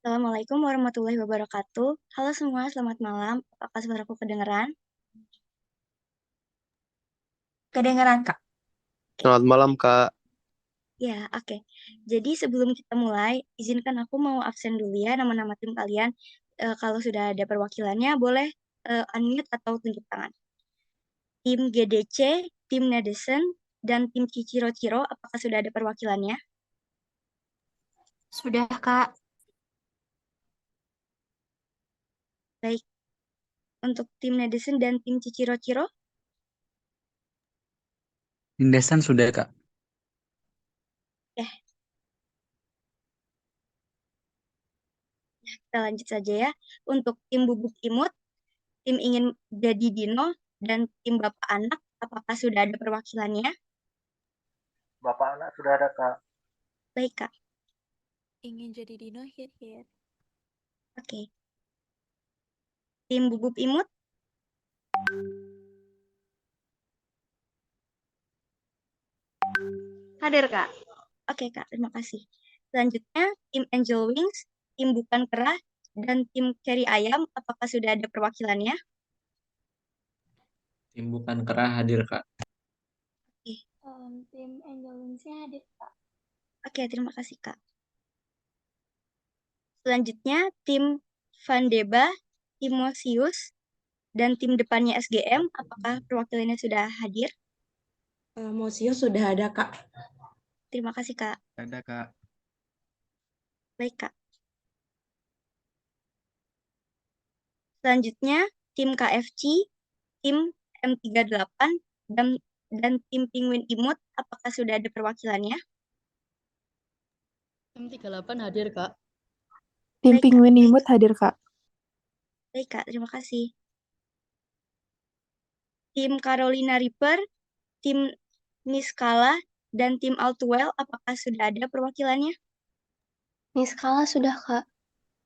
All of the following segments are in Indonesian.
Assalamualaikum warahmatullahi wabarakatuh. Halo semua, selamat malam. Apakah suaraku kedengeran? Kedengeran, Kak. Selamat malam, Kak. Ya, oke. Jadi sebelum kita mulai, izinkan aku mau absen dulu ya nama-nama tim kalian. Kalau sudah ada perwakilannya, boleh unmute atau tunjuk tangan. Tim GDC, tim Netizen, dan tim Ciciro-Ciro, apakah sudah ada perwakilannya? Sudah, Kak. Baik. Untuk tim Netizen dan tim Ciciro-Ciro, Lindesan sudah, Kak. ya, kita lanjut saja ya. Untuk tim Bubuk Imut, tim ingin jadi Dino, dan tim Bapak Anak, apakah sudah ada perwakilannya? Bapak anak sudah ada, Kak. Baik, Kak. Ingin jadi Dino, hir. Oke. Tim Bubuk Imut, Hadir, Kak. oke, Kak. Terima kasih. Selanjutnya, tim Angel Wings, tim Bukan Kerah, dan tim Ceri Ayam, apakah sudah ada perwakilannya? Tim bukan kerah hadir, Kak. Oke, Tim Angel Wings-nya hadir, Kak. oke, terima kasih, Kak. Selanjutnya, tim Van Deba, tim Mosius, dan tim depannya SGM, apakah perwakilannya sudah hadir? Mosius sudah ada, Kak. Terima kasih, Kak. Ada, Kak. Baik, Kak. Selanjutnya, tim KFC, tim M38, dan tim Penguin Imut, apakah sudah ada perwakilannya? M38 hadir, Kak. Tim Baik, Kak. Penguin Imut hadir, Kak. Baik, Kak. Terima kasih. Tim Carolina Reaper, tim Niskala, dan tim Altwell, apakah sudah ada perwakilannya? Niskala sudah, Kak.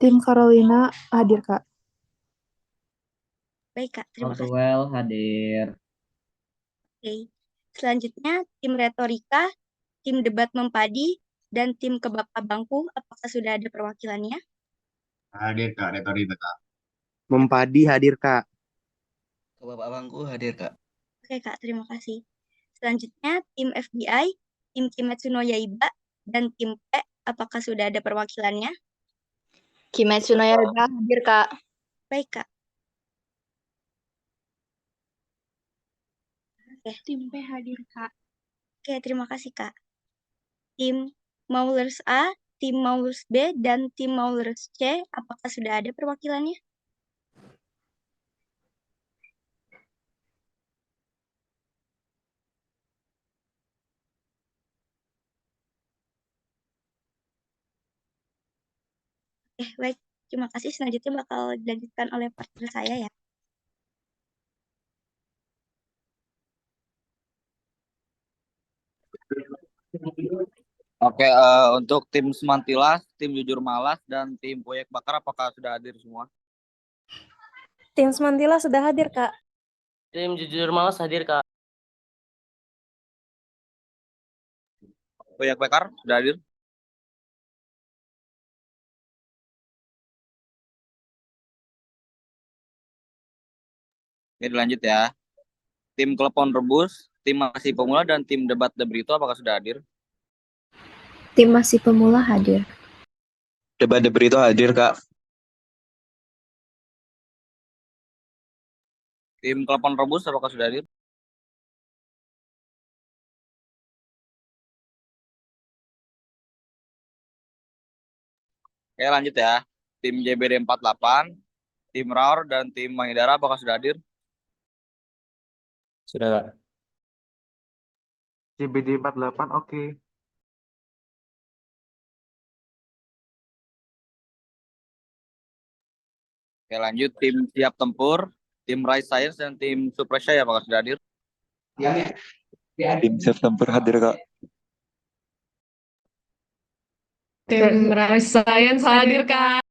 Tim Carolina hadir, Kak. Baik, Kak. Terima kasih. Outwell hadir. Oke. Selanjutnya, tim Retorika, tim Debat Mempadi, dan tim Kebab Abangku, apakah sudah ada perwakilannya? Hadir, Kak. Retorika, Kak. Mempadi hadir, Kak. Ke Bapak Bangku hadir, Kak. Oke, Kak. Terima kasih. Selanjutnya, tim FBI, tim Kimetsu no Yaiba, dan tim P, apakah sudah ada perwakilannya? Kimetsu no Yaiba hadir, Kak. Baik, Kak. Oke. Tim P hadir, Kak. Oke, terima kasih, Kak. Tim Maulers A, tim Maulers B, dan tim Maulers C, apakah sudah ada perwakilannya? Baik. Terima kasih. Selanjutnya bakal dilanjutkan oleh partner saya ya. Oke, untuk tim Semantilas, tim Jujur Malas, dan tim Proyek Bakar, apakah sudah hadir semua? Tim Semantila sudah hadir, Kak. Tim Jujur Malas hadir, Kak. Proyek Bakar sudah hadir? Oke, dilanjut ya. Tim Klepon Rebus, tim Masih Pemula, dan tim Debat The Brito, apakah sudah hadir? Tim Masih Pemula hadir. Debat The Brito hadir, Kak. Tim Klepon Rebus, apakah sudah hadir? Oke, lanjut ya. Tim JBD 48, tim Raur, dan tim Mahidara, apakah sudah hadir? Sudah, Kak. CBD 48, oke. Oke, lanjut. Tim Siap Tempur, tim Rise Science, dan tim Supresya, apakah sudah hadir? Tim Siap Tempur hadir, Kak. Tim Rise Science hadir, Kak.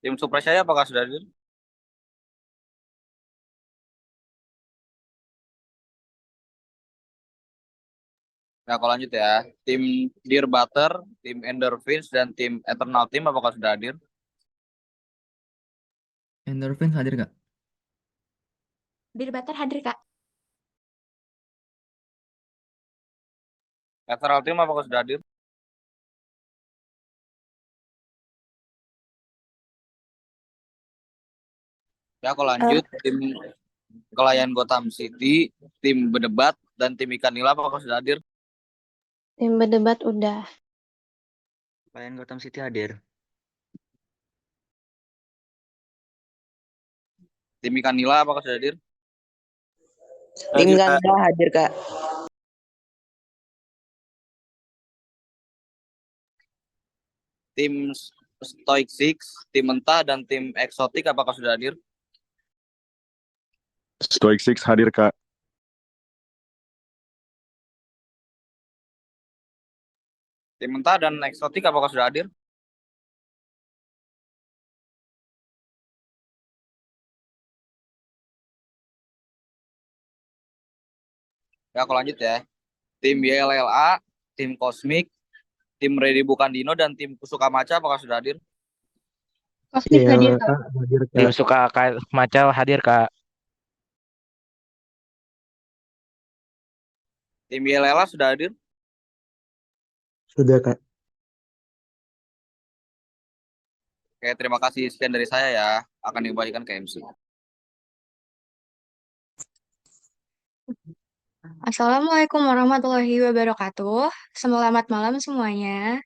Tim Supresya, apakah sudah hadir? Ya, aku lanjut ya. Tim Dear Butter, tim Endorphins, dan tim Eternal Team apakah sudah hadir? Endorphin hadir Kak. Bir Butter hadir, Kak. Eternal Team apakah sudah hadir? Ya, aku lanjut. Tim Kelayan Gotham City, tim Berdebat, dan tim Ikan Nila apakah sudah hadir? Tim berdebat udah. Kalian Gotham City hadir. Tim Ikan Nila apakah sudah hadir? Tim Hadir, Kak. Ganda hadir Kak. Tim Stoic Six, tim Mentah, dan tim Eksotik apakah sudah hadir? Stoic Six hadir, Kak. Tim Mentah dan Eksotik apakah sudah hadir? Ya, aku lanjut ya. Tim YLLA, tim Cosmic, tim Ready Bukan Dino, dan tim Kusuka Maca apakah sudah hadir? Kosmik hadir, Kak. Hadir, Tim Kak. Suka Maca hadir Kak. Tim YLLA sudah hadir? Sudah, Kak. Oke, terima kasih. Sekian dari saya ya. Akan dikembalikan ke MC. Assalamualaikum warahmatullahi wabarakatuh. Selamat malam semuanya.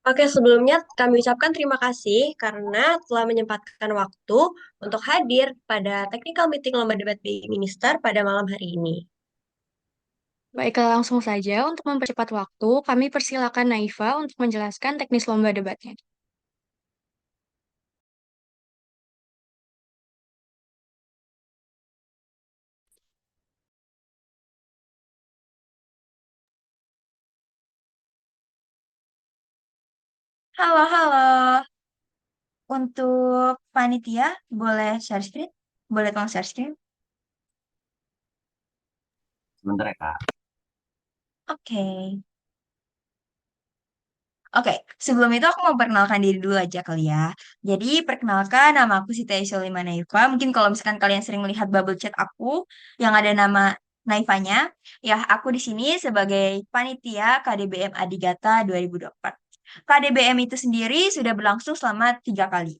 Oke, sebelumnya kami ucapkan terima kasih karena telah menyempatkan waktu untuk hadir pada technical meeting Lomba Debat BI Minister pada malam hari ini. Baiklah, langsung saja untuk mempercepat waktu, kami persilakan Naifa untuk menjelaskan teknis lomba debatnya. Halo, halo. Untuk panitia, boleh share screen? Boleh tolong share screen? Sebentar ya Kak. Oke. Oke, sebelum itu aku mau perkenalkan diri dulu aja kali ya. Jadi, perkenalkan nama aku Siti Aisyah Naifa. Mungkin kalau misalkan kalian sering melihat bubble chat aku yang ada nama Naifanya, ya aku di sini sebagai panitia KDBM Adigata 2024. KDBM itu sendiri sudah berlangsung selama 3 kali.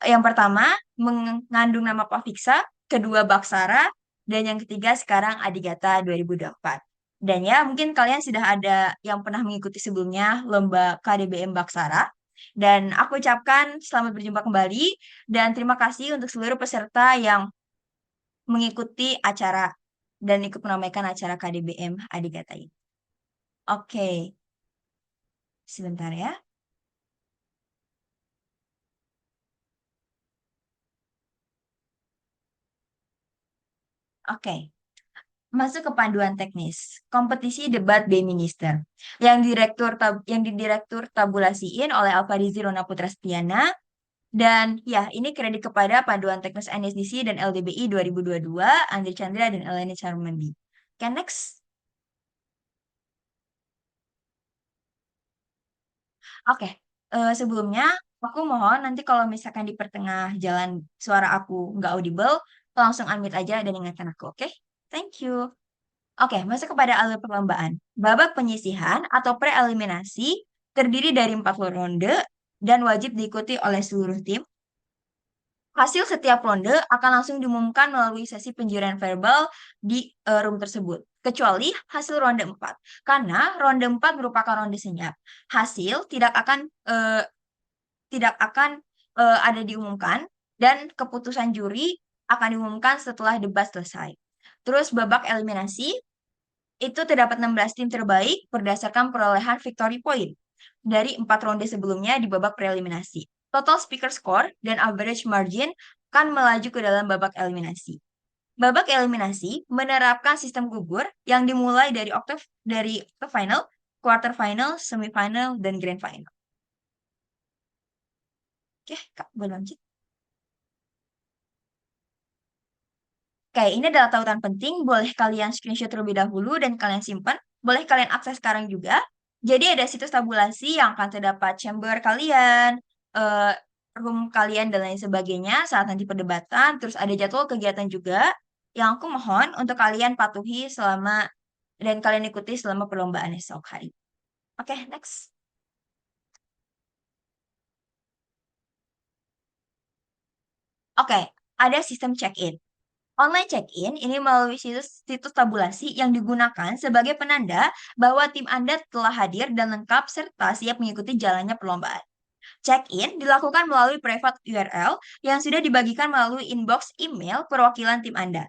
Yang pertama, mengandung nama Pafiksa, kedua Baksara, dan yang ketiga sekarang Adigata 2024. Dan ya, mungkin kalian sudah ada yang pernah mengikuti sebelumnya lomba KDBM Baksara. Dan aku ucapkan selamat berjumpa kembali dan terima kasih untuk seluruh peserta yang mengikuti acara dan ikut meramaikan acara KDBM Adigata ini. Oke, sebentar ya. Oke. Masuk ke panduan teknis. Kompetisi debat B Minister yang didirektur tabulasiin oleh Alfarizi Rona Putra Setiana dan ya ini kredit kepada panduan teknis NSDC dan LDBI 2022 Andri Chandra dan Eleni Charmandi. Oke, next. Oke, sebelumnya aku mohon nanti kalau misalkan di pertengah jalan suara aku nggak audible, langsung unmute aja dan ingatkan aku, oke? Thank you. Oke, masuk kepada alur perlombaan. Babak penyisihan atau preeliminasi terdiri dari 40 ronde dan wajib diikuti oleh seluruh tim. Hasil setiap ronde akan langsung diumumkan melalui sesi penjurian verbal di room tersebut, kecuali hasil ronde 4. Karena ronde 4 merupakan ronde senyap. Hasil tidak akan ada diumumkan dan keputusan juri akan diumumkan setelah debat selesai. Terus babak eliminasi itu terdapat 16 tim terbaik berdasarkan perolehan victory point dari 4 ronde sebelumnya di babak preeliminasi. Total speaker score dan average margin akan melaju ke dalam babak eliminasi. Babak eliminasi menerapkan sistem gugur yang dimulai dari octave final, quarter final, semifinal, dan grand final. Oke, Kak, boleh lanjut. Oke, ini adalah tautan penting. Boleh kalian screenshot terlebih dahulu dan kalian simpan boleh kalian akses sekarang juga. Jadi ada situs tabulasi yang akan terdapat chamber kalian, eh, room kalian, dan lain sebagainya saat nanti perdebatan. Terus ada jadwal kegiatan juga yang aku mohon untuk kalian patuhi dan kalian ikuti selama perlombaan esok hari. Oke, next. Oke, ada sistem check-in. Online check-in ini melalui situs tabulasi yang digunakan sebagai penanda bahwa tim Anda telah hadir dan lengkap serta siap mengikuti jalannya perlombaan. Check-in dilakukan melalui private URL yang sudah dibagikan melalui inbox email perwakilan tim Anda.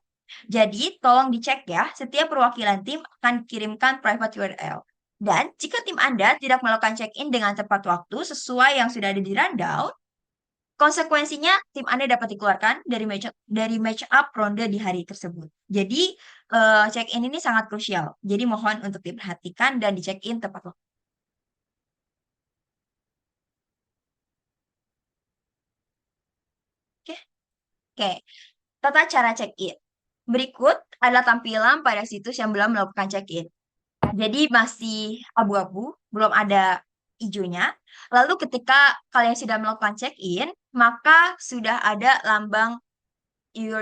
Jadi, tolong dicek ya, setiap perwakilan tim akan dikirimkan private URL. Dan jika tim Anda tidak melakukan check-in dengan tepat waktu sesuai yang sudah ada di rundown, konsekuensinya tim Anda dapat dikeluarkan dari match up ronde di hari tersebut. Jadi, check-in ini sangat krusial. Jadi, mohon untuk diperhatikan dan di-check-in tepat waktu. Oke, tata cara check-in. Berikut adalah tampilan pada situs yang belum melakukan check-in. Jadi masih abu-abu, belum ada hijaunya. Lalu ketika kalian sudah melakukan check-in, maka sudah ada lambang you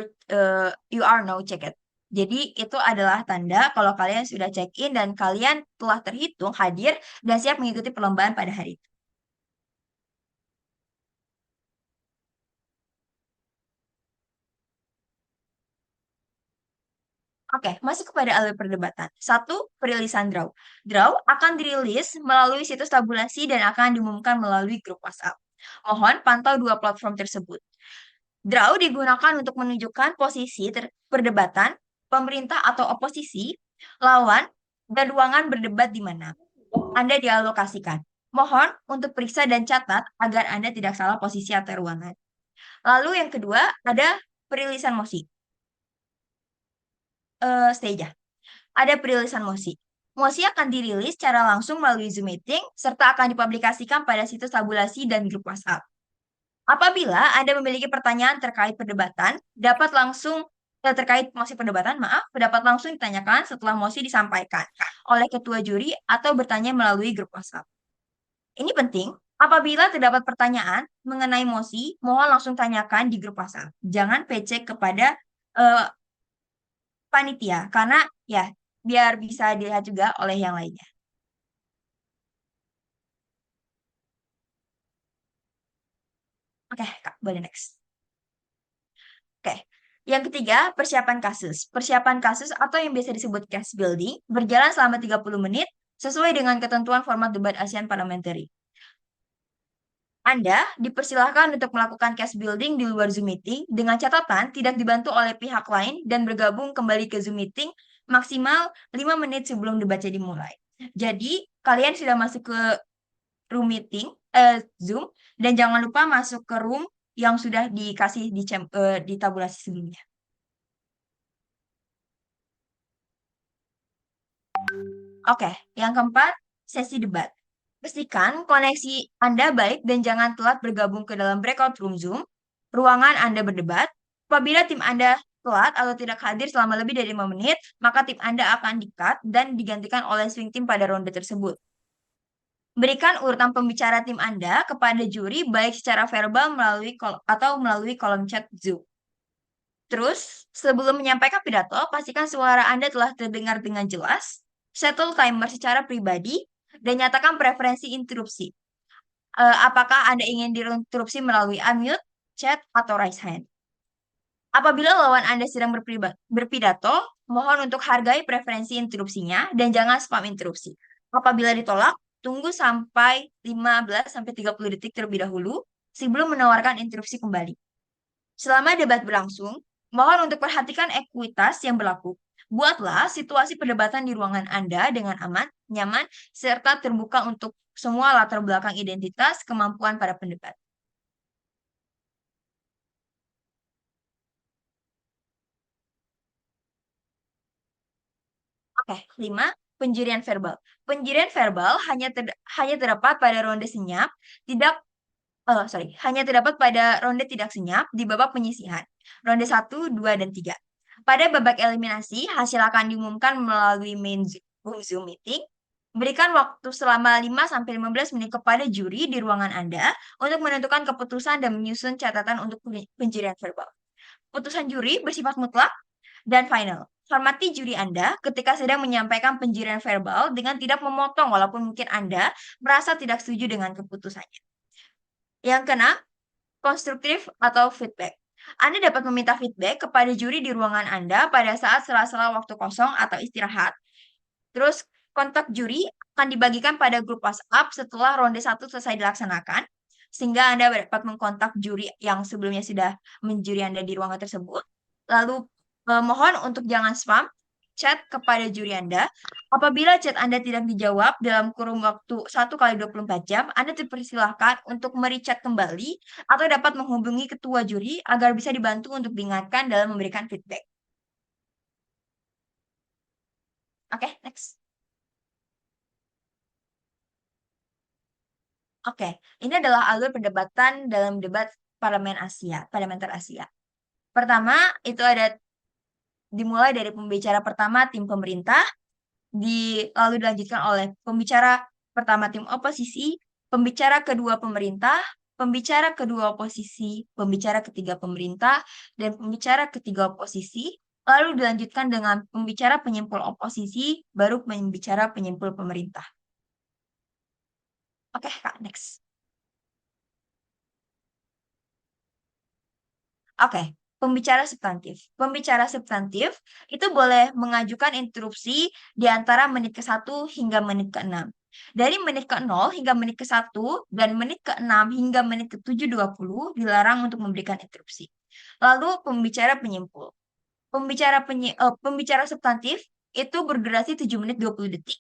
are now checked. Jadi itu adalah tanda kalau kalian sudah check-in dan kalian telah terhitung hadir dan siap mengikuti perlombaan pada hari itu. Oke, masuk kepada alur perdebatan. 1. Perilisan draw. Draw akan dirilis melalui situs tabulasi dan akan diumumkan melalui grup WhatsApp. Mohon pantau dua platform tersebut. Draw digunakan untuk menunjukkan posisi perdebatan, pemerintah atau oposisi, lawan, dan ruangan berdebat di mana Anda dialokasikan. Mohon untuk periksa dan catat agar Anda tidak salah posisi atau ruangan. Lalu yang kedua ada perilisan mosi. Stay aja. Ada perilisan mosi. Mosi akan dirilis secara langsung melalui Zoom Meeting serta akan dipublikasikan pada situs tabulasi dan grup WhatsApp. Apabila Anda memiliki pertanyaan terkait perdebatan, terkait mosi perdebatan, dapat langsung ditanyakan setelah mosi disampaikan oleh ketua juri atau bertanya melalui grup WhatsApp. Ini penting, apabila terdapat pertanyaan mengenai mosi, mohon langsung tanyakan di grup WhatsApp. Jangan PC kepada panitia, karena ya biar bisa dilihat juga oleh yang lainnya. Oke, Kak, boleh next. Oke, yang ketiga, persiapan kasus. Persiapan kasus atau yang biasa disebut case building berjalan selama 30 menit sesuai dengan ketentuan format debat ASEAN Parliamentary. Anda dipersilahkan untuk melakukan case building di luar Zoom Meeting dengan catatan tidak dibantu oleh pihak lain dan bergabung kembali ke Zoom Meeting maksimal 5 menit sebelum debatnya dimulai. Jadi, kalian sudah masuk ke room meeting, Zoom, dan jangan lupa masuk ke room yang sudah dikasih di tabulasi sebelumnya. Oke, yang keempat, sesi debat. Pastikan koneksi Anda baik dan jangan telat bergabung ke dalam breakout room Zoom, ruangan Anda berdebat. Apabila tim Anda telat atau tidak hadir selama lebih dari 5 menit, maka tim Anda akan di-cut dan digantikan oleh swing team pada ronde tersebut. Berikan urutan pembicara tim Anda kepada juri baik secara verbal melalui kolom chat Zoom. Terus, sebelum menyampaikan pidato, pastikan suara Anda telah terdengar dengan jelas, settle timer secara pribadi, dan nyatakan preferensi interupsi. Apakah Anda ingin diinterupsi melalui unmute, chat, atau raise hand? Apabila lawan Anda sedang berpidato, mohon untuk hargai preferensi interupsinya dan jangan spam interupsi. Apabila ditolak, tunggu sampai 15-30 detik terlebih dahulu sebelum menawarkan interupsi kembali. Selama debat berlangsung, mohon untuk perhatikan ekuitas yang berlaku. Buatlah situasi perdebatan di ruangan Anda dengan aman, nyaman, serta terbuka untuk semua latar belakang identitas kemampuan para pendebat. Oke, 5. Penjurian verbal. Penjurian verbal hanya terdapat pada ronde senyap, hanya terdapat pada ronde tidak senyap di babak penyisihan. Ronde 1, 2, dan 3. Pada babak eliminasi, hasil akan diumumkan melalui main Zoom meeting, berikan waktu selama 5-15 menit kepada juri di ruangan Anda untuk menentukan keputusan dan menyusun catatan untuk penjurian verbal. Putusan juri bersifat mutlak dan final. Hormati juri Anda ketika sedang menyampaikan penjurian verbal dengan tidak memotong walaupun mungkin Anda merasa tidak setuju dengan keputusannya. Yang keenam, konstruktif atau feedback. Anda dapat meminta feedback kepada juri di ruangan Anda pada saat sela-sela waktu kosong atau istirahat. Terus, kontak juri akan dibagikan pada grup WhatsApp setelah ronde 1 selesai dilaksanakan, sehingga Anda dapat mengkontak juri yang sebelumnya sudah menjuri Anda di ruangan tersebut. Lalu, mohon untuk jangan spam chat kepada juri Anda. Apabila chat Anda tidak dijawab dalam kurun waktu 1 kali 24 jam, Anda dipersilahkan untuk merechat kembali atau dapat menghubungi ketua juri agar bisa dibantu untuk diingatkan dalam memberikan feedback. Oke, next. Oke, ini adalah alur perdebatan dalam debat parlementer Asia. Pertama, itu dimulai dari pembicara pertama tim pemerintah, lalu dilanjutkan oleh pembicara pertama tim oposisi, pembicara kedua pemerintah, pembicara kedua oposisi, pembicara ketiga pemerintah, dan pembicara ketiga oposisi, lalu dilanjutkan dengan pembicara penyimpul oposisi, baru pembicara penyimpul pemerintah. Oke, Kak, next. Oke, pembicara substantif. Pembicara substantif itu boleh mengajukan interupsi di antara menit ke-1 hingga menit ke-6. Dari menit ke-0 hingga menit ke-1 dan menit ke-6 hingga menit ke-7.20 dilarang untuk memberikan interupsi. Lalu pembicara penyimpul. Pembicara substantif itu berdurasi 7 menit 20 detik.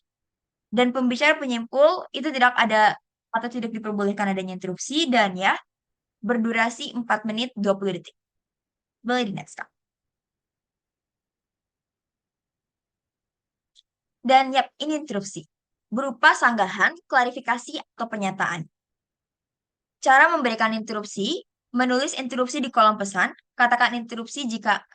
Dan pembicara penyimpul itu tidak ada atau tidak diperbolehkan adanya interupsi dan ya berdurasi 4 menit 20 detik. Boleh di next, Kak. Dan yap, ini interupsi. Berupa sanggahan, klarifikasi, atau pernyataan. Cara memberikan interupsi, menulis interupsi di kolom pesan, katakan interupsi jika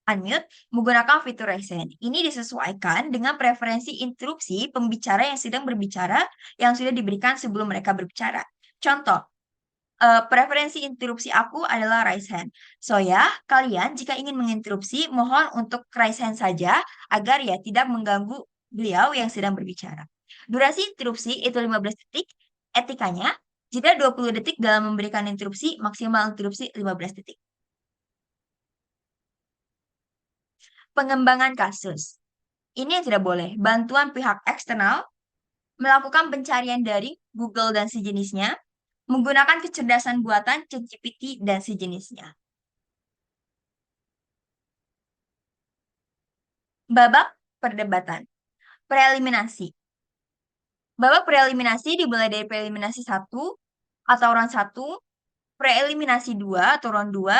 unmute, menggunakan fitur raise hand. Ini disesuaikan dengan preferensi interupsi pembicara yang sedang berbicara yang sudah diberikan sebelum mereka berbicara. Contoh, preferensi interupsi aku adalah raise hand. So ya, kalian jika ingin menginterupsi, mohon untuk raise hand saja agar ya tidak mengganggu beliau yang sedang berbicara. Durasi interupsi itu 15 detik. Etikanya, jika 20 detik dalam memberikan interupsi, maksimal interupsi 15 detik. Pengembangan kasus. Ini yang tidak boleh. Bantuan pihak eksternal, melakukan pencarian dari Google dan sejenisnya, menggunakan kecerdasan buatan ChatGPT dan sejenisnya. Babak perdebatan. Preeliminasi. Babak preeliminasi dimulai dari preeliminasi 1 atau round 1, preeliminasi 2 atau round 2,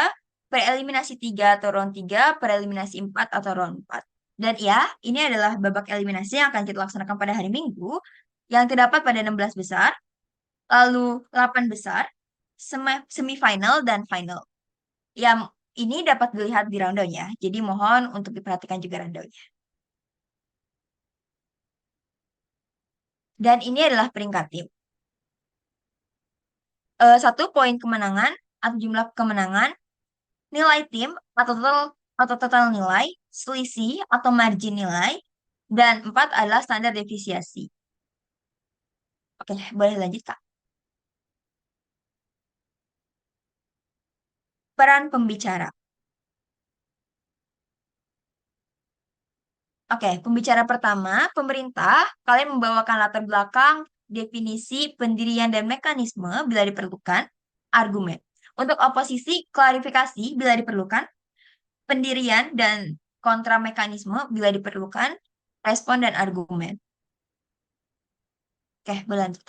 preeliminasi 3 atau round 3, preeliminasi 4 atau round 4. Dan ya, ini adalah babak eliminasi yang akan kita laksanakan pada hari Minggu yang terdapat pada 16 besar, lalu 8 besar, semifinal, dan final. Yang ini dapat dilihat di rundown-nya, jadi mohon untuk diperhatikan juga rundown-nya. Dan ini adalah peringkat tim. 1 poin kemenangan atau jumlah kemenangan, nilai tim atau total nilai, selisih atau margin nilai, dan 4 adalah standar deviasi. Oke, boleh lanjut, Kak. Peran pembicara. Oke, pembicara pertama, pemerintah, kalian membawakan latar belakang, definisi, pendirian, dan mekanisme bila diperlukan, argumen. Untuk oposisi, klarifikasi bila diperlukan, pendirian dan kontra mekanisme bila diperlukan, respon dan argumen. Oke, boleh lanjut.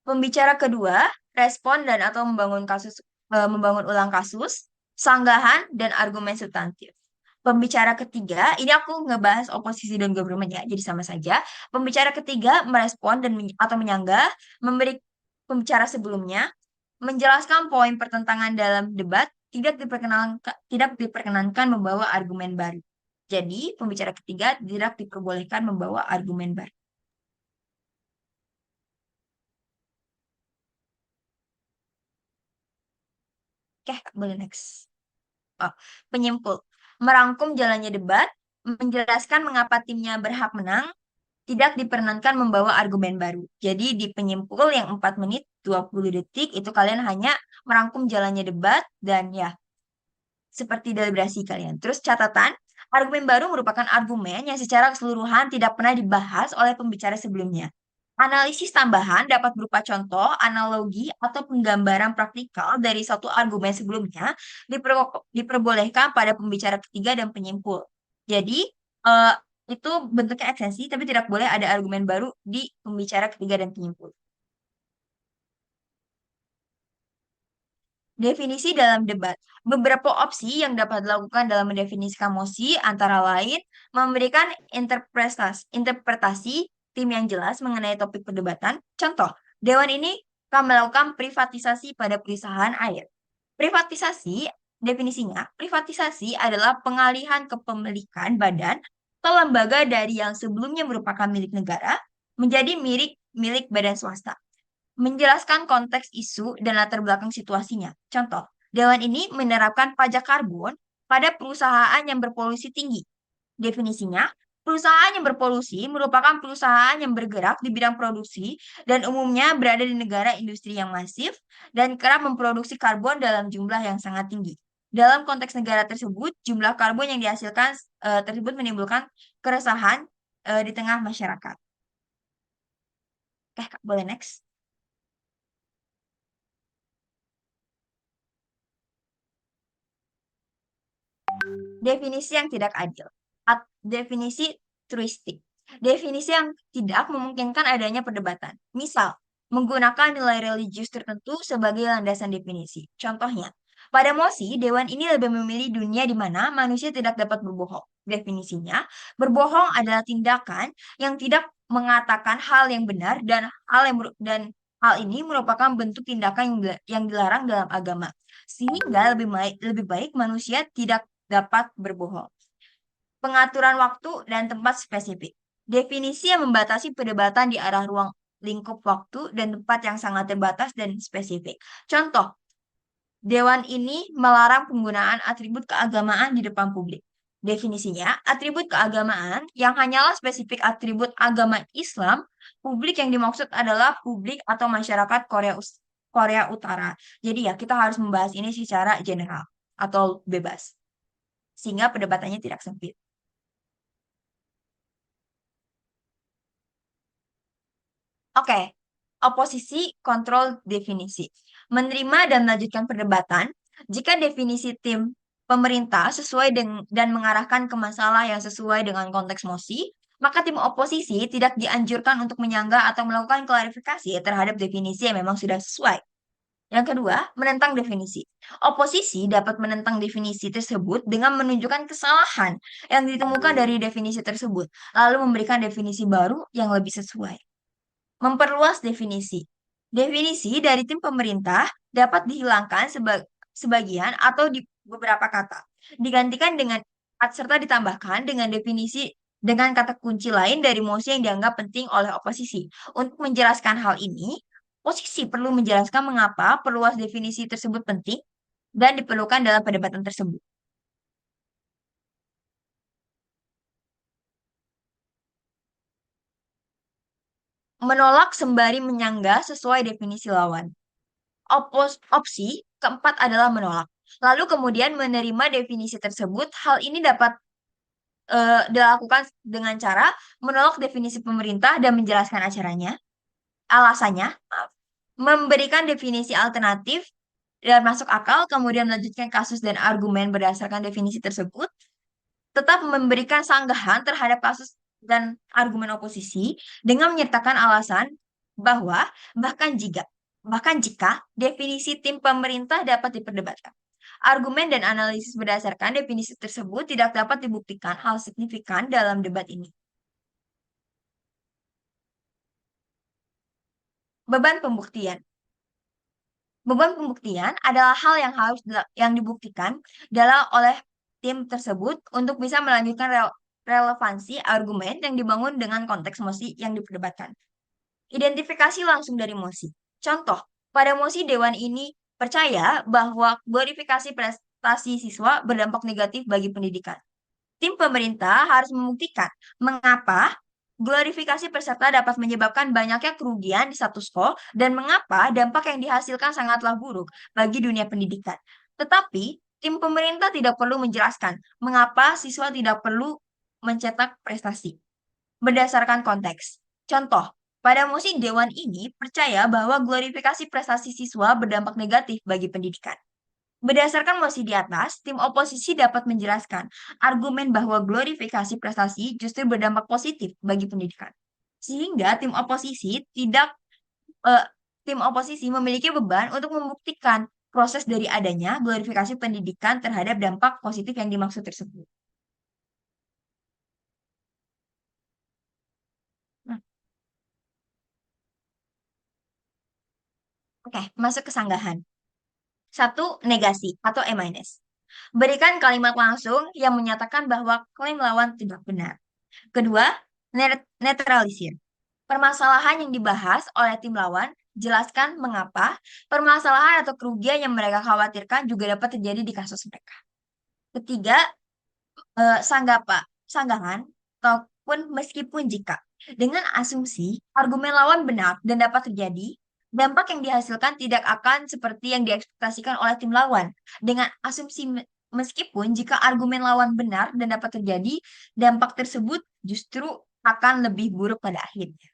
Pembicara kedua, respon dan atau membangun ulang kasus, sanggahan dan argumen substantif. Pembicara ketiga, ini aku ngebahas oposisi dan government ya, jadi sama saja. Pembicara ketiga merespon dan atau menyanggah, memberi pembicara sebelumnya, menjelaskan poin pertentangan dalam debat, tidak diperkenankan membawa argumen baru. Jadi, pembicara ketiga tidak diperbolehkan membawa argumen baru. Oke, boleh next. Oh, penyimpul. Merangkum jalannya debat, menjelaskan mengapa timnya berhak menang, tidak diperkenankan membawa argumen baru. Jadi di penyimpul yang 4 menit 20 detik itu kalian hanya merangkum jalannya debat dan ya seperti deliberasi kalian. Terus catatan, argumen baru merupakan argumen yang secara keseluruhan tidak pernah dibahas oleh pembicara sebelumnya. Analisis tambahan dapat berupa contoh, analogi, atau penggambaran praktikal dari satu argumen sebelumnya diperbolehkan pada pembicara ketiga dan penyimpul. Jadi, eh, itu bentuknya ekstensi, tapi tidak boleh ada argumen baru di pembicara ketiga dan penyimpul. Definisi dalam debat. Beberapa opsi yang dapat dilakukan dalam mendefinisikan mosi antara lain memberikan interpretasi tim yang jelas mengenai topik perdebatan. Contoh, Dewan ini akan melakukan privatisasi pada perusahaan air. Privatisasi, definisinya, privatisasi adalah pengalihan kepemilikan badan atau lembaga dari yang sebelumnya merupakan milik negara menjadi milik badan swasta. Menjelaskan konteks isu dan latar belakang situasinya. Contoh, Dewan ini menerapkan pajak karbon pada perusahaan yang berpolusi tinggi. Definisinya, perusahaan yang berpolusi merupakan perusahaan yang bergerak di bidang produksi dan umumnya berada di negara industri yang masif dan kerap memproduksi karbon dalam jumlah yang sangat tinggi. Dalam konteks negara tersebut, jumlah karbon yang dihasilkan tersebut menimbulkan keresahan di tengah masyarakat. Kak, boleh next? Definisi yang tidak adil. Definisi truistik. Definisi yang tidak memungkinkan adanya perdebatan. Misal, menggunakan nilai religius tertentu sebagai landasan definisi. Contohnya, pada mosi, Dewan ini lebih memilih dunia di mana manusia tidak dapat berbohong. Definisinya, berbohong adalah tindakan yang tidak mengatakan hal yang benar dan hal ini merupakan bentuk tindakan yang dilarang dalam agama. Sehingga lebih baik manusia tidak dapat berbohong. Pengaturan waktu dan tempat spesifik. Definisi yang membatasi perdebatan di arah ruang lingkup waktu dan tempat yang sangat terbatas dan spesifik. Contoh, Dewan ini melarang penggunaan atribut keagamaan di depan publik. Definisinya, atribut keagamaan yang hanyalah spesifik atribut agama Islam, publik yang dimaksud adalah publik atau masyarakat Korea Utara. Jadi ya, kita harus membahas ini secara general atau bebas. Sehingga perdebatannya tidak sempit. Oke, oposisi kontrol definisi. Menerima dan melanjutkan perdebatan jika definisi tim pemerintah sesuai dan mengarahkan ke masalah yang sesuai dengan konteks mosi, maka tim oposisi tidak dianjurkan untuk menyanggah atau melakukan klarifikasi terhadap definisi yang memang sudah sesuai. Yang kedua, menentang definisi. Oposisi dapat menentang definisi tersebut dengan menunjukkan kesalahan yang ditemukan dari definisi tersebut, lalu memberikan definisi baru yang lebih sesuai. Memperluas definisi. Definisi dari tim pemerintah dapat dihilangkan sebagian atau di beberapa kata, digantikan dengan serta ditambahkan dengan definisi dengan kata kunci lain dari mosi yang dianggap penting oleh oposisi. Untuk menjelaskan hal ini, posisi perlu menjelaskan mengapa perluas definisi tersebut penting dan diperlukan dalam perdebatan tersebut. Menolak sembari menyanggah sesuai definisi lawan. Opsi keempat adalah menolak. Lalu kemudian menerima definisi tersebut. Hal ini dapat dilakukan dengan cara menolak definisi pemerintah dan menjelaskan alasannya, memberikan definisi alternatif dan masuk akal, kemudian melanjutkan kasus dan argumen berdasarkan definisi tersebut, tetap memberikan sanggahan terhadap kasus dan argumen oposisi dengan menyertakan alasan bahwa bahkan jika definisi tim pemerintah dapat diperdebatkan, argumen dan analisis berdasarkan definisi tersebut tidak dapat dibuktikan hal signifikan dalam debat ini. Beban pembuktian. Beban pembuktian adalah hal yang harus yang dibuktikan oleh tim tersebut untuk bisa melanjutkan relevansi argumen yang dibangun dengan konteks mosi yang diperdebatkan. Identifikasi langsung dari mosi. Contoh, pada mosi Dewan ini percaya bahwa glorifikasi prestasi siswa berdampak negatif bagi pendidikan. Tim pemerintah harus membuktikan mengapa glorifikasi peserta dapat menyebabkan banyaknya kerugian di status quo dan mengapa dampak yang dihasilkan sangatlah buruk bagi dunia pendidikan. Tetapi, tim pemerintah tidak perlu menjelaskan mengapa siswa tidak perlu mencetak prestasi. Berdasarkan konteks. Contoh, pada mosi Dewan ini percaya bahwa glorifikasi prestasi siswa berdampak negatif bagi pendidikan. Berdasarkan mosi di atas, tim oposisi dapat menjelaskan argumen bahwa glorifikasi prestasi justru berdampak positif bagi pendidikan. Sehingga tim oposisi memiliki beban untuk membuktikan proses dari adanya glorifikasi pendidikan terhadap dampak positif yang dimaksud tersebut. Oke, masuk ke sanggahan. 1. Negasi atau E-. Berikan kalimat langsung yang menyatakan bahwa klaim lawan tidak benar. Kedua, netralisir. Permasalahan yang dibahas oleh tim lawan, jelaskan mengapa permasalahan atau kerugian yang mereka khawatirkan juga dapat terjadi di kasus mereka. Ketiga, sanggahan ataupun meskipun jika dengan asumsi argumen lawan benar dan dapat terjadi, dampak yang dihasilkan tidak akan seperti yang diekspektasikan oleh tim lawan. Dengan asumsi meskipun jika argumen lawan benar dan dapat terjadi, dampak tersebut justru akan lebih buruk pada akhirnya.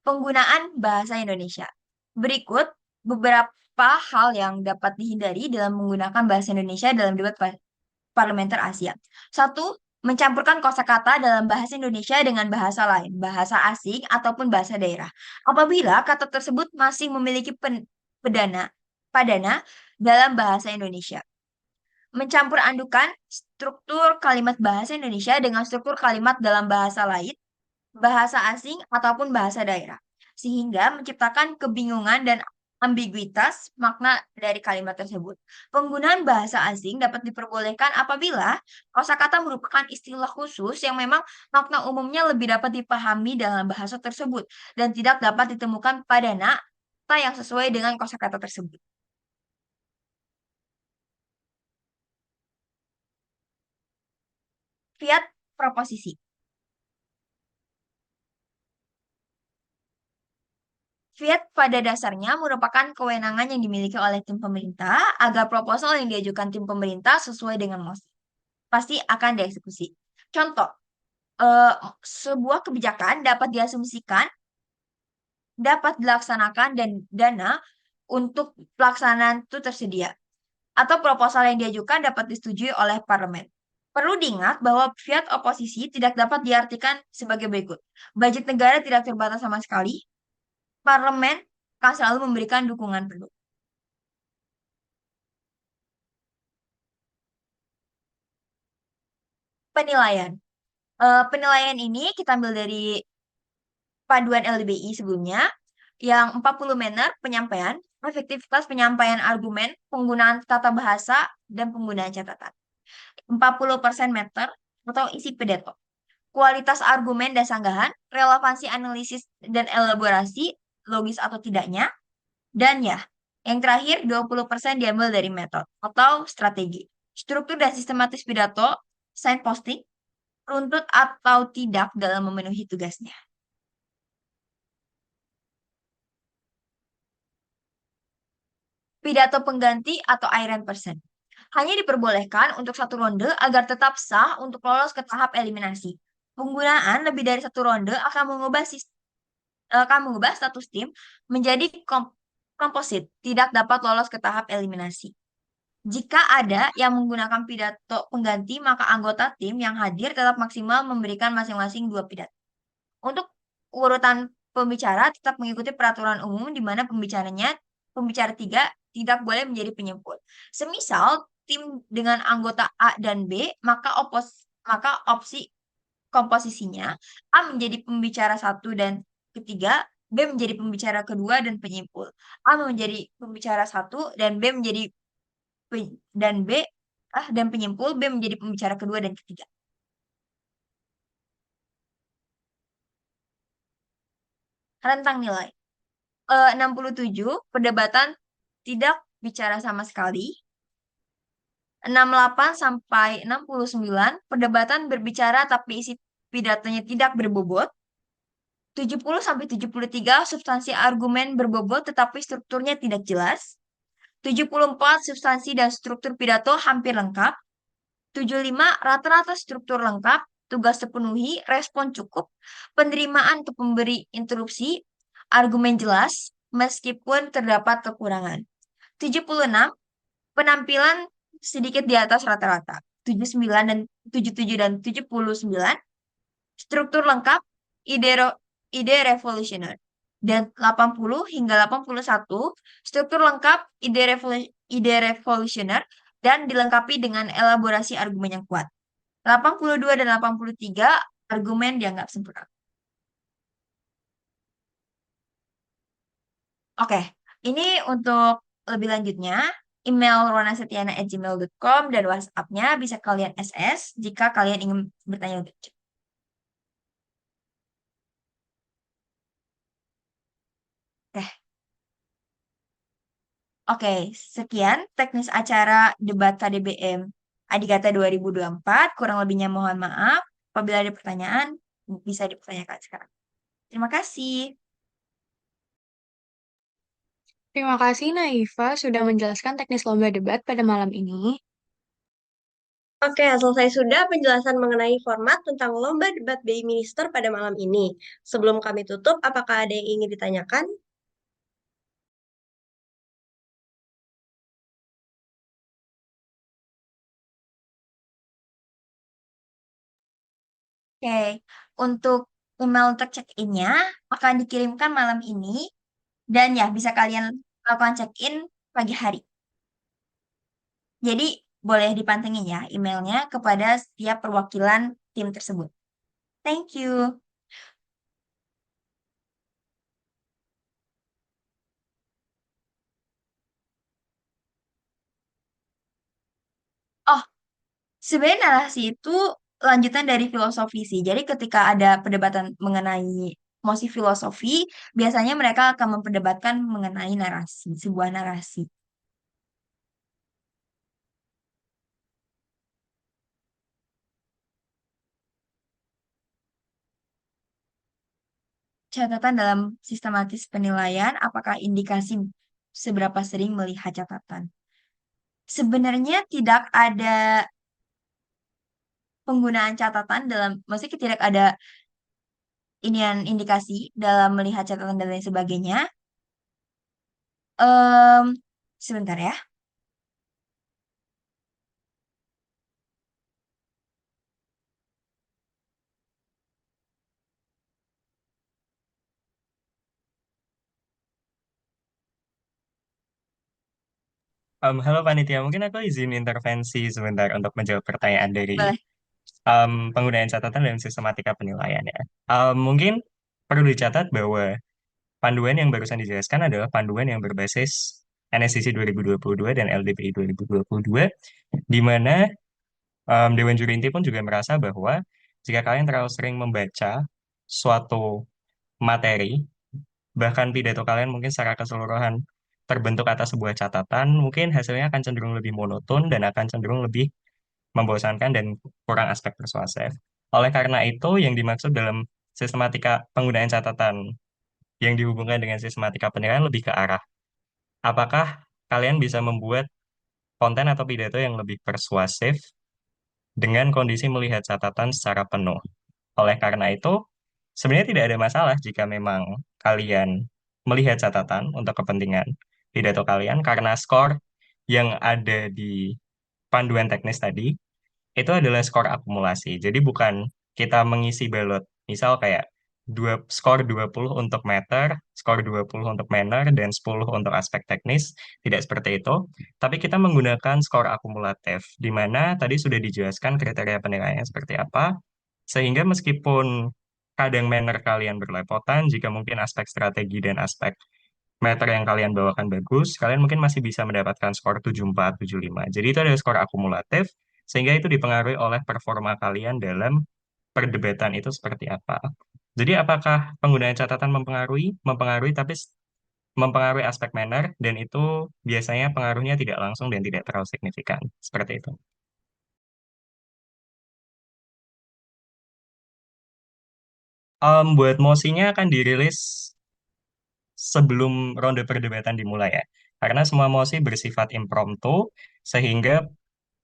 Penggunaan bahasa Indonesia. Berikut beberapa hal yang dapat dihindari dalam menggunakan bahasa Indonesia dalam debat parlementer Asia. 1. Mencampurkan kosakata dalam bahasa Indonesia dengan bahasa lain, bahasa asing, ataupun bahasa daerah. Apabila kata tersebut masih memiliki padana dalam bahasa Indonesia. Mencampur andukan struktur kalimat bahasa Indonesia dengan struktur kalimat dalam bahasa lain, bahasa asing, ataupun bahasa daerah. Sehingga menciptakan kebingungan dan ambiguitas makna dari kalimat tersebut. Penggunaan bahasa asing dapat diperbolehkan apabila kosakata merupakan istilah khusus yang memang makna umumnya lebih dapat dipahami dalam bahasa tersebut dan tidak dapat ditemukan pada kata yang sesuai dengan kosakata tersebut. Fiat proposisi. Fiat pada dasarnya merupakan kewenangan yang dimiliki oleh tim pemerintah agar proposal yang diajukan tim pemerintah sesuai dengan mosi. Pasti akan dieksekusi. Contoh, sebuah kebijakan dapat diasumsikan dapat dilaksanakan dan dana untuk pelaksanaan itu tersedia. Atau proposal yang diajukan dapat disetujui oleh parlemen. Perlu diingat bahwa fiat oposisi tidak dapat diartikan sebagai berikut. Budget negara tidak terbatas sama sekali. Parlemen akan selalu memberikan dukungan penuh. Penilaian. Penilaian ini kita ambil dari panduan LDBI sebelumnya, yang 40 manner penyampaian, efektivitas penyampaian argumen, penggunaan tata bahasa, dan penggunaan catatan. 40% meter atau isi pidato. Kualitas argumen dan sanggahan, relevansi analisis dan elaborasi, logis atau tidaknya, dan ya, yang terakhir 20% diambil dari metode atau strategi. Struktur dan sistematis pidato, signposting, runtut atau tidak dalam memenuhi tugasnya. Pidato pengganti atau iron person. Hanya diperbolehkan untuk satu ronde agar tetap sah untuk lolos ke tahap eliminasi. Penggunaan lebih dari satu ronde akan mengubah status tim menjadi komposit, tidak dapat lolos ke tahap eliminasi. Jika ada yang menggunakan pidato pengganti, maka anggota tim yang hadir tetap maksimal memberikan masing-masing 2 pidato. Untuk urutan pembicara tetap mengikuti peraturan umum di mana pembicara 3 tidak boleh menjadi penyimpul. Semisal tim dengan anggota A dan B, maka opsi komposisinya A menjadi pembicara 1 dan ketiga, B menjadi pembicara kedua dan penyimpul. A menjadi pembicara 1 dan B menjadi dan dan penyimpul B menjadi pembicara kedua dan ketiga. Rentang nilai 67 perdebatan tidak bicara sama sekali. 68 sampai 69 perdebatan berbicara tapi isi pidatonya tidak berbobot. 70 sampai 73 substansi argumen berbobot tetapi strukturnya tidak jelas. 74 substansi dan struktur pidato hampir lengkap. 75 rata-rata struktur lengkap, tugas terpenuhi, respon cukup, penerimaan untuk pemberi interupsi, argumen jelas meskipun terdapat kekurangan. 76 penampilan sedikit di atas rata-rata. 79 dan 77 dan 79 struktur lengkap, ide revolusioner. Dan 80 hingga 81 struktur lengkap, ide revolusioner dan dilengkapi dengan elaborasi argumen yang kuat. 82 dan 83 argumen dianggap sempurna. Oke, ini untuk lebih lanjutnya, email ronasetiana@gmail.com dan WhatsApp-nya bisa kalian SS jika kalian ingin bertanya lebih lanjut. Oke, sekian teknis acara debat KDBM Adikata 2024. Kurang lebihnya mohon maaf. Apabila ada pertanyaan, bisa dipertanyakan sekarang. Terima kasih. Terima kasih Naifa sudah menjelaskan teknis lomba debat pada malam ini. Oke, selesai sudah penjelasan mengenai format tentang lomba debat BI Minister pada malam ini. Sebelum kami tutup, apakah ada yang ingin ditanyakan? Oke, untuk email untuk check-in-nya akan dikirimkan malam ini dan ya bisa kalian lakukan check-in pagi hari. Jadi boleh dipantengin ya emailnya kepada setiap perwakilan tim tersebut. Thank you. Oh, sebenarnya narasi itu lanjutan dari filosofi sih. Jadi ketika ada perdebatan mengenai mosi filosofi, biasanya mereka akan memperdebatkan mengenai narasi, sebuah narasi. Catatan dalam sistematis penilaian, apakah indikasi seberapa sering melihat catatan? Sebenarnya tidak ada penggunaan catatan dalam, maksudnya tidak ada indikasi dalam melihat catatan dan lain sebagainya. Sebentar ya. Halo panitia, mungkin aku izin intervensi sebentar untuk menjawab pertanyaan dari Boleh. penggunaan catatan dan sistematika penilaian ya. Mungkin perlu dicatat bahwa panduan yang barusan dijelaskan adalah panduan yang berbasis NSCC 2022 dan LDPI 2022, di mana Dewan Juri Inti pun juga merasa bahwa jika kalian terlalu sering membaca suatu materi, bahkan pidato kalian mungkin secara keseluruhan terbentuk atas sebuah catatan, mungkin hasilnya akan cenderung lebih monoton dan akan cenderung lebih membosankan dan kurang aspek persuasif. Oleh karena itu, yang dimaksud dalam sistematika penggunaan catatan yang dihubungkan dengan sistematika penilaian lebih ke arah apakah kalian bisa membuat konten atau pidato yang lebih persuasif dengan kondisi melihat catatan secara penuh. Oleh karena itu, sebenarnya tidak ada masalah jika memang kalian melihat catatan untuk kepentingan pidato kalian karena skor yang ada di panduan teknis tadi itu adalah skor akumulasi. Jadi bukan kita mengisi balot. Misal kayak skor 20 untuk meter, skor 20 untuk manner, dan 10 untuk aspek teknis. Tidak seperti itu. Tapi kita menggunakan skor akumulatif, di mana tadi sudah dijelaskan kriteria penilaiannya seperti apa. Sehingga meskipun kadang manner kalian berlepotan, jika mungkin aspek strategi dan aspek matter yang kalian bawakan bagus, kalian mungkin masih bisa mendapatkan skor 74, 75. Jadi itu adalah skor akumulatif, sehingga itu dipengaruhi oleh performa kalian dalam perdebatan itu seperti apa. Jadi apakah penggunaan catatan mempengaruhi? Mempengaruhi, tapi mempengaruhi aspek manner, dan itu biasanya pengaruhnya tidak langsung dan tidak terlalu signifikan. Seperti itu. Buat mosinya akan dirilis sebelum ronde perdebatan dimulai ya. Karena semua mosi bersifat impromptu, sehingga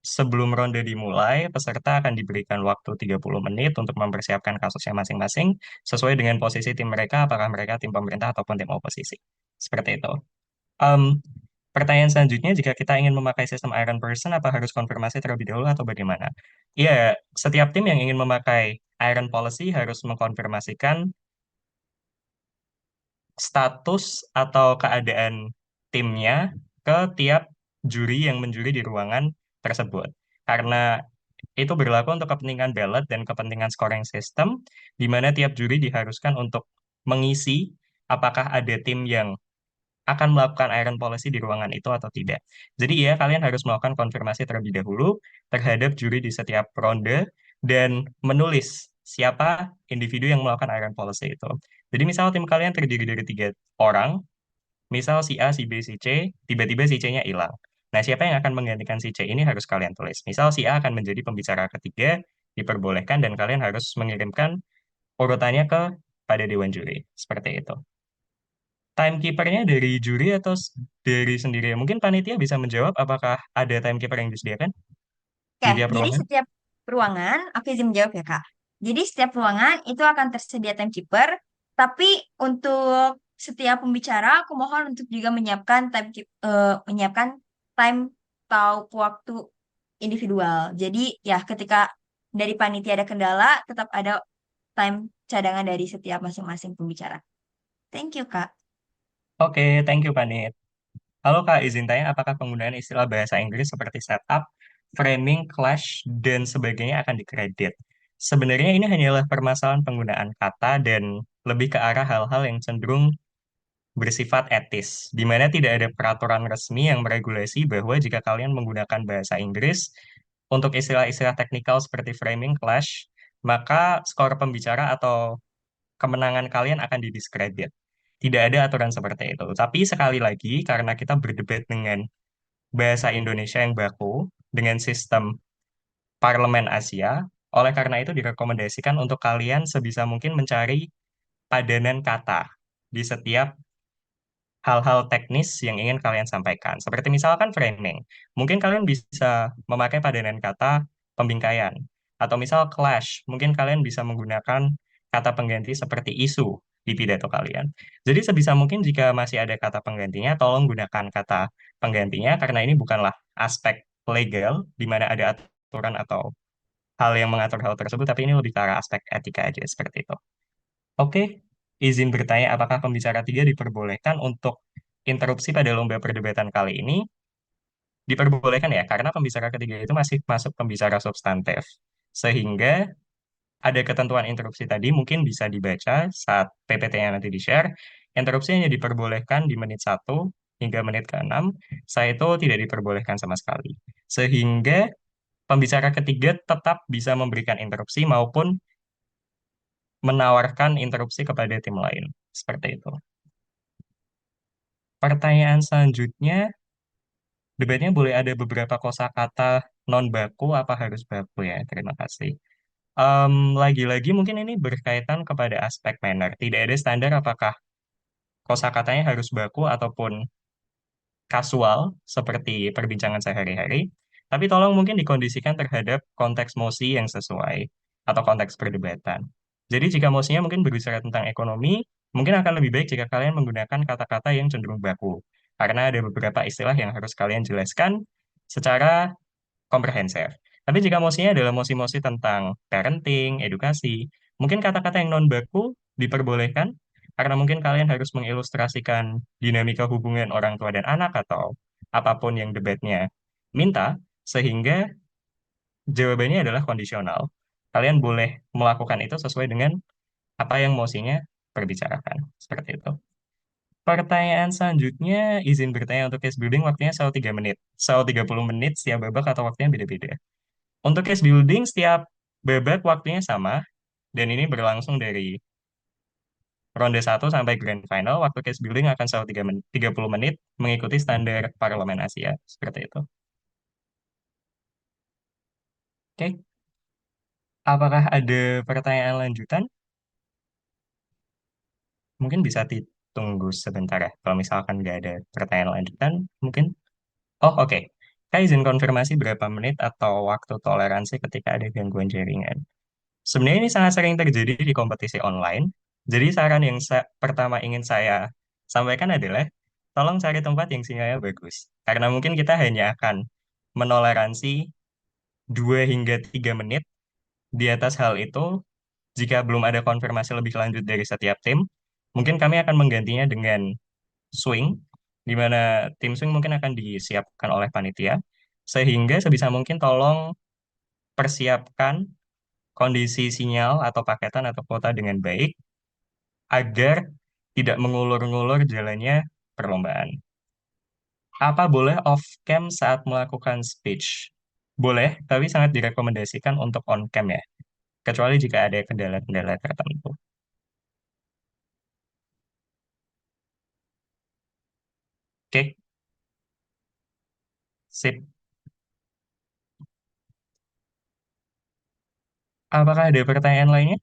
sebelum ronde dimulai, peserta akan diberikan waktu 30 menit untuk mempersiapkan kasusnya masing-masing, sesuai dengan posisi tim mereka, apakah mereka tim pemerintah ataupun tim oposisi. Seperti itu. Em, Pertanyaan selanjutnya, jika kita ingin memakai sistem Iron Person, apa harus konfirmasi terlebih dahulu atau bagaimana? Ya, setiap tim yang ingin memakai Iron Policy harus mengkonfirmasikan status atau keadaan timnya ke tiap juri yang menjuri di ruangan tersebut. Karena itu berlaku untuk kepentingan ballot dan kepentingan scoring system, di mana tiap juri diharuskan untuk mengisi apakah ada tim yang akan melakukan iron policy di ruangan itu atau tidak. Jadi ya, kalian harus melakukan konfirmasi terlebih dahulu terhadap juri di setiap ronde dan menulis siapa individu yang melakukan iron policy itu. Jadi misal tim kalian terdiri dari 3 orang, misal si A, si B, si C, tiba-tiba si C-nya hilang. Nah, siapa yang akan menggantikan si C ini harus kalian tulis. Misal si A akan menjadi pembicara ketiga, diperbolehkan dan kalian harus mengirimkan urutannya ke pada dewan juri. Seperti itu. Timekeepernya dari juri atau dari sendiri? Mungkin panitia bisa menjawab apakah ada timekeeper yang disediakan Oke, di tiap jadi ruangan? setiap ruangan, aku izin menjawab ya Kak. Jadi setiap ruangan itu akan tersedia timekeeper, tapi untuk setiap pembicara aku mohon untuk juga menyiapkan time atau waktu individual. Jadi ya ketika dari panitia ada kendala, tetap ada time cadangan dari setiap masing-masing pembicara. Thank you Kak. Oke, thank you Panit. Halo Kak, izin tanya apakah penggunaan istilah bahasa Inggris seperti setup, framing, clash, dan sebagainya akan dikredit? Sebenarnya ini hanyalah permasalahan penggunaan kata dan lebih ke arah hal-hal yang cenderung bersifat etis, di mana tidak ada peraturan resmi yang meregulasi bahwa jika kalian menggunakan bahasa Inggris untuk istilah-istilah teknikal seperti framing, clash, maka skor pembicara atau kemenangan kalian akan didiskredit. Tidak ada aturan seperti itu. Tapi sekali lagi, karena kita berdebat dengan bahasa Indonesia yang baku, dengan sistem parlemen Asia, oleh karena itu direkomendasikan untuk kalian sebisa mungkin mencari padanan kata di setiap hal-hal teknis yang ingin kalian sampaikan. Seperti misalkan framing. Mungkin kalian bisa memakai padanan kata pembingkaian. Atau misal clash, mungkin kalian bisa menggunakan kata pengganti seperti isu di pidato kalian. Jadi sebisa mungkin jika masih ada kata penggantinya, tolong gunakan kata penggantinya karena ini bukanlah aspek legal di mana ada aturan atau hal yang mengatur hal tersebut, tapi ini lebih ke arah aspek etika aja seperti itu. Oke, izin bertanya apakah pembicara tiga diperbolehkan untuk interupsi pada lomba perdebatan kali ini? Diperbolehkan ya, karena pembicara ketiga itu masih masuk pembicara substantif. Sehingga ada ketentuan interupsi tadi mungkin bisa dibaca saat PPT-nya nanti di-share. Interupsi hanya diperbolehkan di menit 1 hingga menit ke-6. Saya itu tidak diperbolehkan sama sekali. Sehingga pembicara ketiga tetap bisa memberikan interupsi maupun menawarkan interupsi kepada tim lain. Seperti itu. Pertanyaan selanjutnya, debatnya boleh ada beberapa kosakata non baku apa harus baku ya? Terima kasih. Lagi-lagi mungkin ini berkaitan kepada aspek manner. Tidak ada standar apakah kosakatanya harus baku ataupun kasual seperti perbincangan sehari-hari. Tapi tolong mungkin dikondisikan terhadap konteks mosi yang sesuai atau konteks perdebatan. Jadi jika mosinya mungkin berbicara tentang ekonomi, mungkin akan lebih baik jika kalian menggunakan kata-kata yang cenderung baku. Karena ada beberapa istilah yang harus kalian jelaskan secara komprehensif. Tapi jika mosinya adalah mosi-mosi tentang parenting, edukasi, mungkin kata-kata yang non baku diperbolehkan karena mungkin kalian harus mengilustrasikan dinamika hubungan orang tua dan anak atau apapun yang debatnya minta, sehingga jawabannya adalah kondisional. Kalian boleh melakukan itu sesuai dengan apa yang mosinya perbicarakan. Seperti itu. Pertanyaan selanjutnya, izin bertanya untuk case building waktunya selalu 3 menit. Selalu 30 menit setiap babak atau waktunya beda-beda. Untuk case building, setiap babak waktunya sama, dan ini berlangsung dari ronde 1 sampai grand final. Waktu case building akan selalu 30 menit, mengikuti standar Parlemen Asia. Seperti itu. Oke. Apakah ada pertanyaan lanjutan? Mungkin bisa ditunggu sebentar ya. Kalau misalkan nggak ada pertanyaan lanjutan, mungkin. Oh, oke. Kak izin konfirmasi berapa menit atau waktu toleransi ketika ada gangguan jaringan. Sebenarnya ini sangat sering terjadi di kompetisi online. Jadi saran yang pertama ingin saya sampaikan adalah tolong cari tempat yang sinyalnya bagus. Karena mungkin kita hanya akan menoleransi 2 hingga 3 menit di atas hal itu. Jika belum ada konfirmasi lebih lanjut dari setiap tim, mungkin kami akan menggantinya dengan swing, di mana tim swing mungkin akan disiapkan oleh panitia, sehingga sebisa mungkin tolong persiapkan kondisi sinyal atau paketan atau kuota dengan baik, agar tidak mengulur-ngulur jalannya perlombaan. Apa boleh off-cam saat melakukan speech? Boleh, tapi sangat direkomendasikan untuk on-cam ya, kecuali jika ada kendala-kendala tertentu. Oke, sip. Apakah ada pertanyaan lainnya?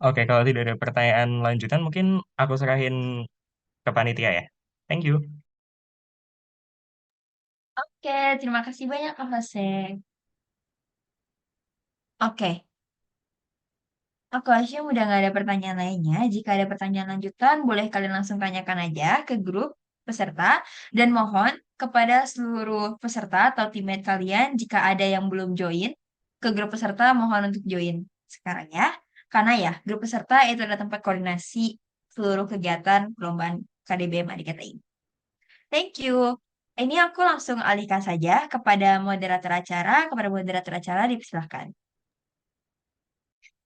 Oke, kalau tidak ada pertanyaan lanjutan, mungkin aku serahin ke panitia ya. Thank you. Oke, terima kasih banyak Kak Fasek. Oke, aku assume udah nggak ada pertanyaan lainnya. Jika ada pertanyaan lanjutan, boleh kalian langsung tanyakan aja ke grup peserta. Dan mohon kepada seluruh peserta atau teammate kalian, jika ada yang belum join ke grup peserta, mohon untuk join sekarang ya. Karena ya, grup peserta itu adalah tempat koordinasi seluruh kegiatan perlombaan KDBM Adikata ini. Thank you. Ini aku langsung alihkan saja kepada moderator acara. Kepada moderator acara, dipersilahkan.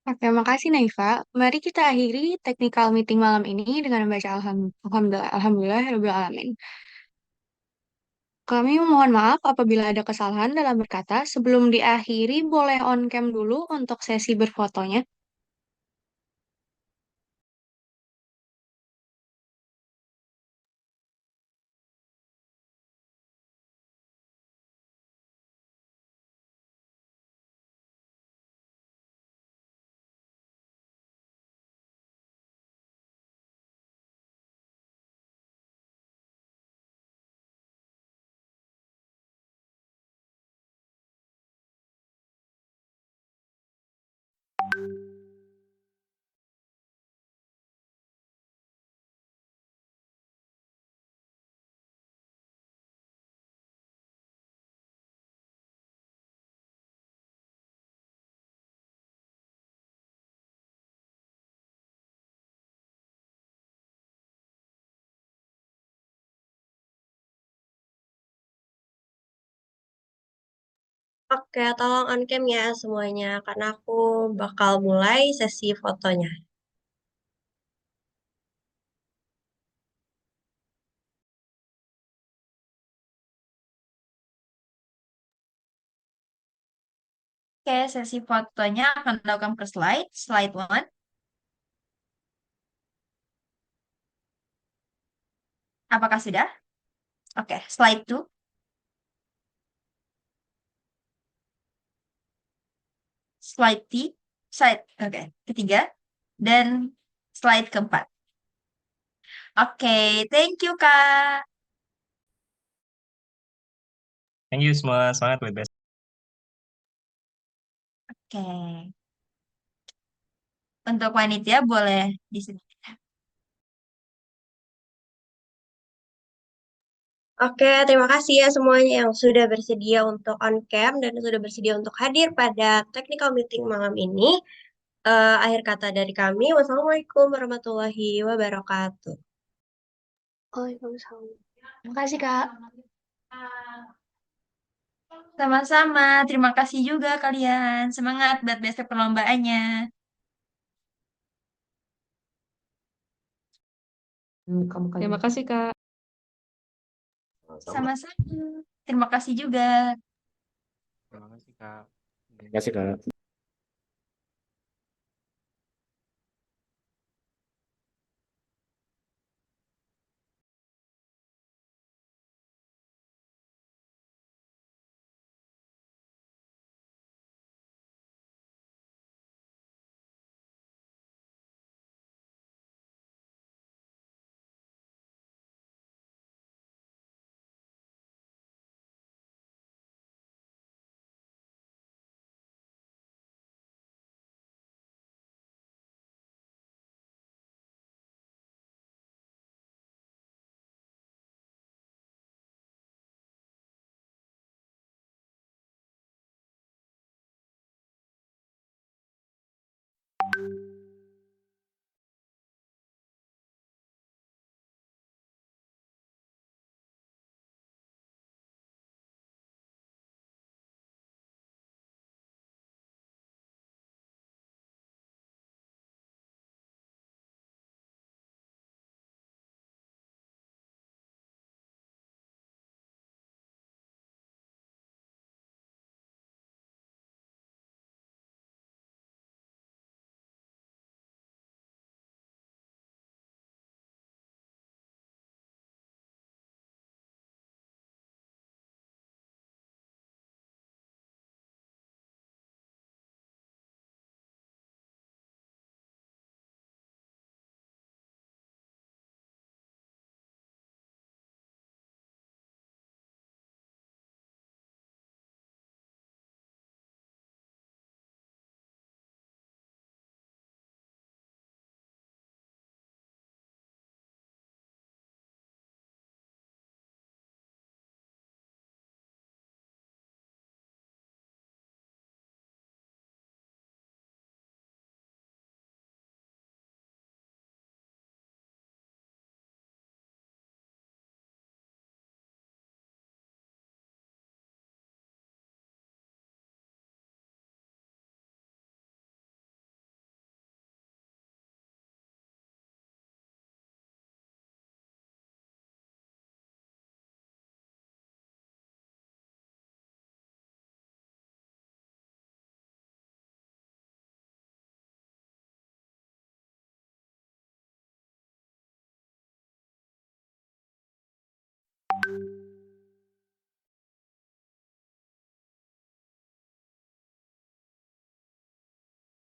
Oke, makasih Naifa. Mari kita akhiri technical meeting malam ini dengan membaca Alhamdulillah, Alhamdulillah, Rabbil Alamin. Kami mohon maaf apabila ada kesalahan dalam berkata. Sebelum diakhiri, boleh on cam dulu untuk sesi berfotonya. Oke, tolong on cam ya semuanya, karena aku bakal mulai sesi fotonya. Oke, sesi fotonya akan dilakukan per slide. Slide 1. Apakah sudah? Oke, slide 2. Slide 3. Oke, ketiga. Dan slide keempat. Oke, thank you, Kak. Thank you semua. Semangat buat besok. Oke. Untuk panitia boleh di sini. Oke, terima kasih ya semuanya yang sudah bersedia untuk on cam dan sudah bersedia untuk hadir pada technical meeting malam ini. Akhir kata dari kami, wassalamualaikum warahmatullahi wabarakatuh. Waalaikumsalam. Terima kasih, Kak. Sama-sama. Terima kasih juga kalian. Semangat buat besok perlombaannya. Terima kasih, Kak. Sama-sama. Terima kasih juga. Terima kasih, Kak. Terima kasih, Kak.